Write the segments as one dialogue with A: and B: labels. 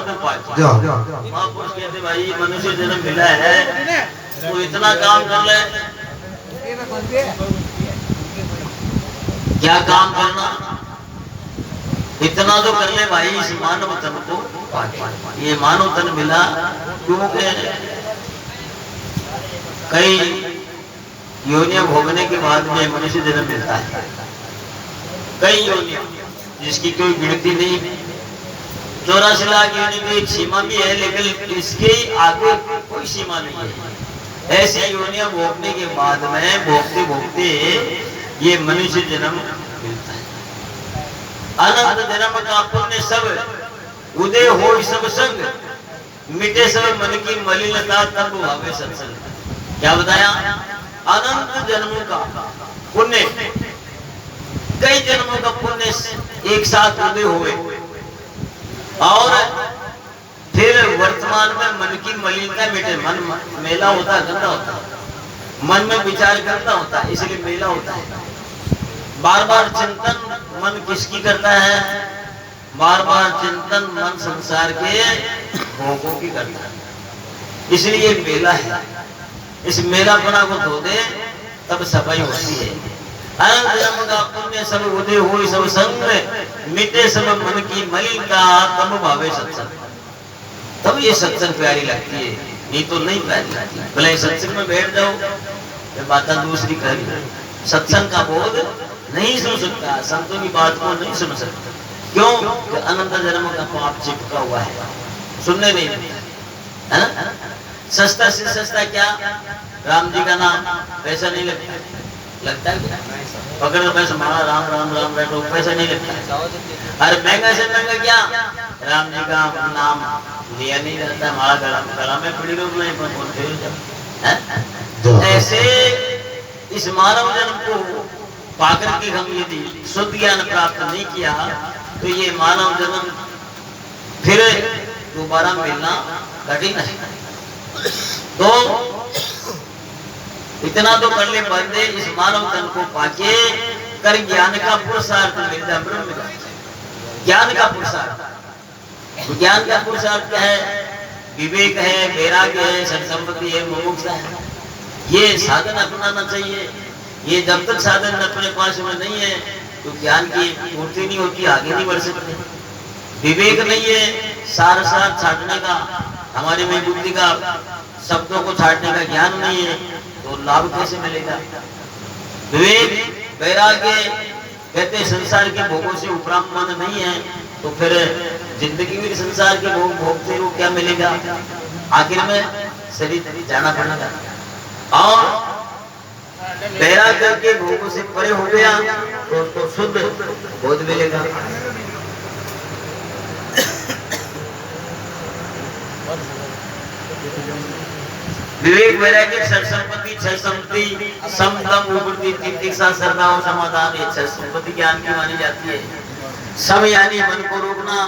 A: को पाए। महापुरुष कहते भाई मनुष्य जन्म मिला है तो इतना काम कर ले। क्या काम करना, इतना तो कर ले भाई इस मानव तन को पाए। ये मानव तन मिला क्योंकि कई योनियां भोगने के बाद में मनुष्य जन्म मिलता है। कई योनियां जिसकी कोई गिनती नहीं, 84 लाख योनि में एक सीमा भी है, लेकिन इसके आगे कोई सीमा नहीं है। ऐसी योनियां भोगने के बाद में भोगते भोगते ये मनुष्य जन्म मिलता है। अनंत जन्म का पुण्य सब उदय हो सब संग, मिटे सब मन की मलिनता तब भावे सत्संग। क्या बताया? अनंत जन्मों का पुण्य, कई जन्मों का पुण्य एक साथ उदय हुए और फिर वर्तमान में मन की मलिनता मिटे। मन मेला होता है, गंदा होता है, मन में विचार करता होता है, इसलिए मेला होता है। बार बार चिंतन मन किसकी करता है? बार बार चिंतन मन संसार के भोगों की करता है, इसलिए मेला है। इस मेलापना को धो दे तब सफाई होती है। अनंत जन्म का पुण्य सब उदय हो सब संग, मिटे सब मन की मलिनता तब भावे सत्संग। तब ये सत्संग प्यारी लगती है, नहीं तो नहीं प्यारी लगती। भले सत्संग में बैठ जाओ ये बात दूसरी कह, सत्संग का बोध नहीं सुन सकता, संतों की बात को नहीं सुन सकता। क्यों? कि अनंत जन्म का पाप चिपका हुआ है, सुनने नहीं देता है ना। सस्ता से सस्ता क्या? राम जी का नाम पैसा नहीं लगता, लगता है क्या? पकड़ पैसा मारा राम राम राम बैठो, पैसा नहीं लगता। अरे महंगा से महंगा क्या? राम जी का नाम लिया नहीं जाता, हमारा गला में पड़ी रोक नहीं बोलते। ऐसे इस मानव जन्म को पाकर के हम यदि शुद्ध ज्ञान प्राप्त नहीं किया तो ये मानव जन्म फिर दोबारा मिलना कठिन है। तो इतना तो कर ले बंदे, इस मानव तन को पाके कर ज्ञान का पुरुषार्थ मिलता है, ब्रह्म ज्ञान का पुरुषार्थ। ज्ञान का पुरुषार्थ क्या है? विवेक है, वैराग्य है, सत्संपत्ति है, मुमुक्षा है। ये साधन अपनाना चाहिए। ये जब तक साधन अपने पास में नहीं है तो ज्ञान की पूर्ति नहीं होती, आगे नहीं बढ़ सकते। विवेक नहीं है, सार साथ छाटने का, हमारे में बुद्धि का, शब्दों को छाटने का ज्ञान नहीं है तो लाभ कैसे मिलेगा? विवेक वैराग्य कहते संसार के भोगों से उपराम मन नहीं है तो फिर जिंदगी में संसार के भोग भोगते हो क्या मिलेगा? आखिर में शरीर जाना पड़ेगा। और वैराग्य के भोगों से परे हो गया तो उसको शुद्ध बोध मिलेगा। विवेक वैराग्य संपत्ति छह संपत्ति समदम उबरती तितिक्षा श्रद्धा और समाधान, ये छह संपत्ति ज्ञान की मानी जाती है। सम यानी मन को रोकना,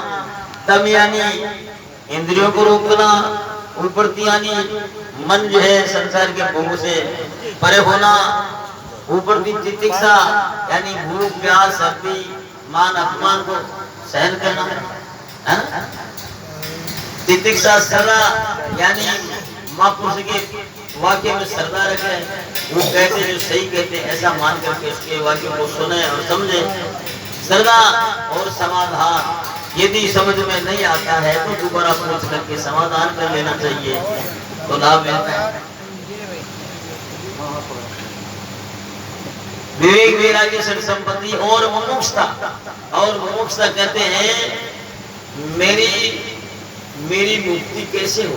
A: दम यानी इंद्रियों को रोकना, उबरती यानी मन जो है संसार के भोगों से परे होना, उबरती तितिक्षा यानी भूख प्यास सर्दी मान अपमान को सहन करना है ना। तितिक्षा श्रद्धा यानी महापुरुष के वाक्य में श्रद्धा रखे, वो कहते जो सही कहते ऐसा मान करके उसके वाक्य को सुने और समझे। श्रद्धा और समाधान यदि समझ में नहीं आता है तो दोबारा पूछ करके समाधान कर लेना चाहिए तो लाभ मिलता है। विवेक वैराग्य संपत्ति और मुमुक्षुता, और मुमुक्षुता कहते हैं मेरी मुक्ति कैसे हो,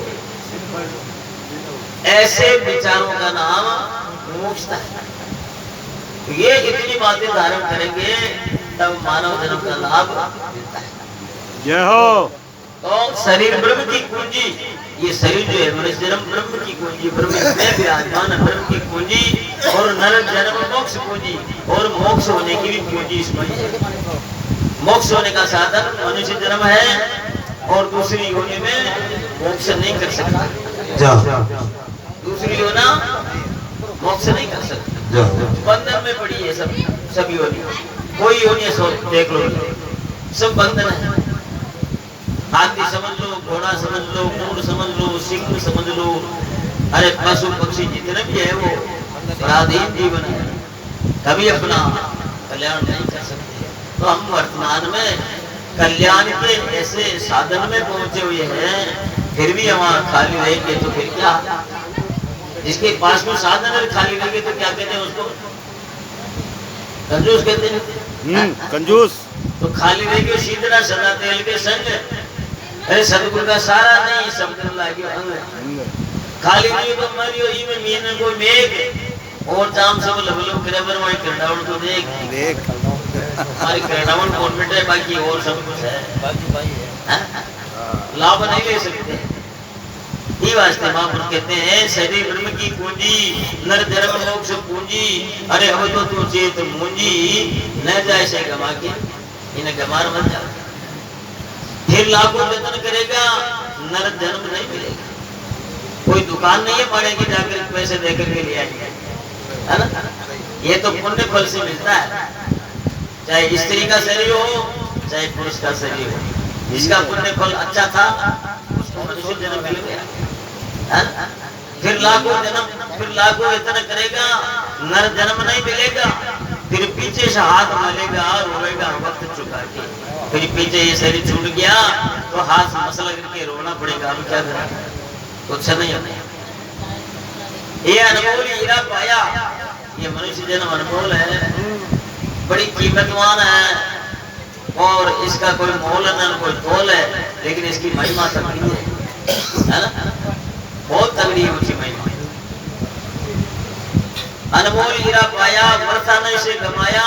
A: ऐसे विचारों का नाम मुमुक्षुता है। ये इतनी बातें धारण करेंगे तब मानव जन्म का लाभ मिलता है।
B: जय हो।
A: तो शरीर ब्रह्म की कुंजी, ये शरीर जो है मनुष्य जन्म ब्रह्म की कुंजी, ब्रह्म में विराजमान ब्रह्म की कुंजी, और नर जन्म मोक्ष कुंजी, और मोक्ष होने की भी कुंजी इसमें है। मोक्ष होने का साधन मनुष्य जन्म है और दूसरी योनि में मोक्ष नहीं कर सकता। दूसरी योना मोक्ष नहीं कर सकता, बंधन में पड़ी है सब योनि। कोई योनि सो देख लो सब बंधन है। हाथी समझ लो, घोड़ा समझ लो, ऊंट समझ लो, सिंह समझ लो, अरे पशु पक्षी जितने भी है वो पराधीन जीवन है, कभी अपना कल्याण नहीं कर सकते। तो हम वर्तमान में कल्याण के ऐसे साधन में पहुंचे हुए हैं, फिर भी हम खाली रहेंगे तो फिर क्या? जिसके पास में साधन है खाली रहेंगे तो क्या कहते हैं उसको? कंजूस कहते हैं।
B: कंजूस।
A: तो खाली रहेंगे सीधरा सदा तेल के संग, अरे सतगुरु का सारा नहीं शब्द लागे अंग। खाली नहीं तो मरियो ई में मीन को मेघ और जाम सब लबलो करबर में करडावन तो देख हमारी करडावन कौन मिटे, बाकी और सब कुछ है, बाकी भाई है, लाभ नहीं ले सकते। ये वास्ते महापुरुष कहते हैं शरीर ब्रह्म की पूंजी, नर धर्म मोक्ष पूंजी, अरे हो तो तू चेत मुंजी, न जाए से गवा के इन्हें गमार मत जा। फिर लाखों जतन करेगा, नर जन्म नहीं मिलेगा। कोई दुकान नहीं है पड़ेगी जाकर पैसे देकर के लिए आएंगे, है ना? ये तो पुण्य फल से मिलता है, चाहे स्त्री का शरीर हो चाहे पुरुष का शरीर हो, जिसका पुण्य फल अच्छा था उसको मनुष्य जन्म मिल गया। फिर लाखों इतना करेगा, नर जन्म नहीं मिलेगा, फिर पीछे से हाथ मलेगा, रोएगा वक्त चुका के, फिर पीछे ये शरीर छूट गया तो हाथ मसल करके रोना पड़ेगा। हम क्या करें? कुछ नहीं होने। ये अनमोल हीरा पाया, ये मनुष्य जन्म अनमोल है, बड़ी कीमतवान है और इसका कोई मोल न कोई तोल है, लेकिन इसकी महिमा तगड़ी है ना? बहुत तगड़ी है उसकी महिमा। अनमोल हीरा पाया, बरसाने से गमाया,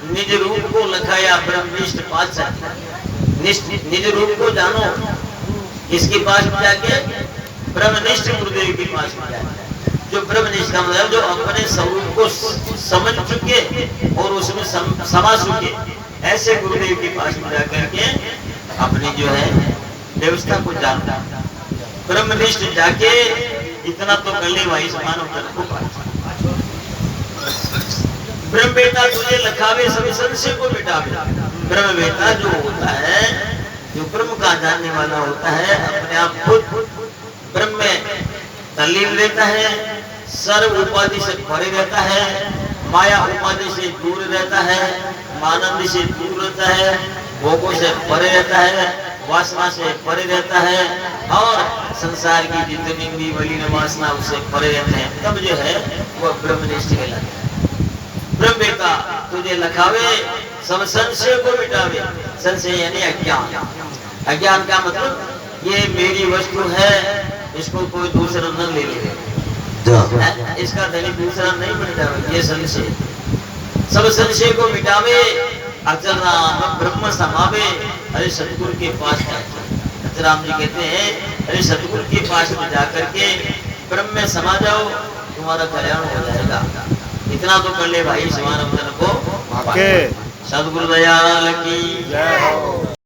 A: निज रूप को लखाया ब्रह्मनिष्ठ पातशाह। निज रूप को जानो, किसके पास जाके? ब्रह्मनिष्ठ गुरुदेव के पास में जाके, जो ब्रह्मनिष्ठ का मतलब जो अपने स्वरूप को समझ चुके और उसमें समा चुके, ऐसे गुरुदेव के पास में जाकर के अपनी जो है व्यवस्था को जानता। ब्रह्मनिष्ठ जाके इतना तो कर ले भाई, समान होकर को पाए। ब्रह्म बेटा तुझे लखावे सभी संशय को मिटावे। ब्रह्म बेटा जो होता है, जो ब्रह्म का जानने वाला होता है, अपने आप खुद ब्रह्म में तल्लीन रहता है, सर्व उपाधि से परे रहता है, माया उपाधि से दूर रहता है, मानंद से दूर रहता है, भोगों से परे रहता है, वासना से परे रहता है और संसार की जितनी भी मलिन वासना उससे परे रहते हैं, तब जो है वह ब्रह्मनिष्ठ कहलाता है। ब्रह्म बेटा तुझे लखावे सब संशय को मिटावे। संशय यानी अज्ञान। अज्ञान का मतलब ये मेरी वस्तु है, इसको कोई दूसरा न ले ले, इसका धनी दूसरा नहीं बन जावे, ये संशय। सब संशय को मिटावे, अचल राम ब्रह्म समावे। अरे सतगुरु के पास जाकर राम जी कहते हैं, अरे सतगुरु के पास में जाकर के ब्रह्म में समा जाओ, तुम्हारा कल्याण हो जाएगा। इतना तो कर ले भाई, समान को सतगुरु दयाल की जय हो।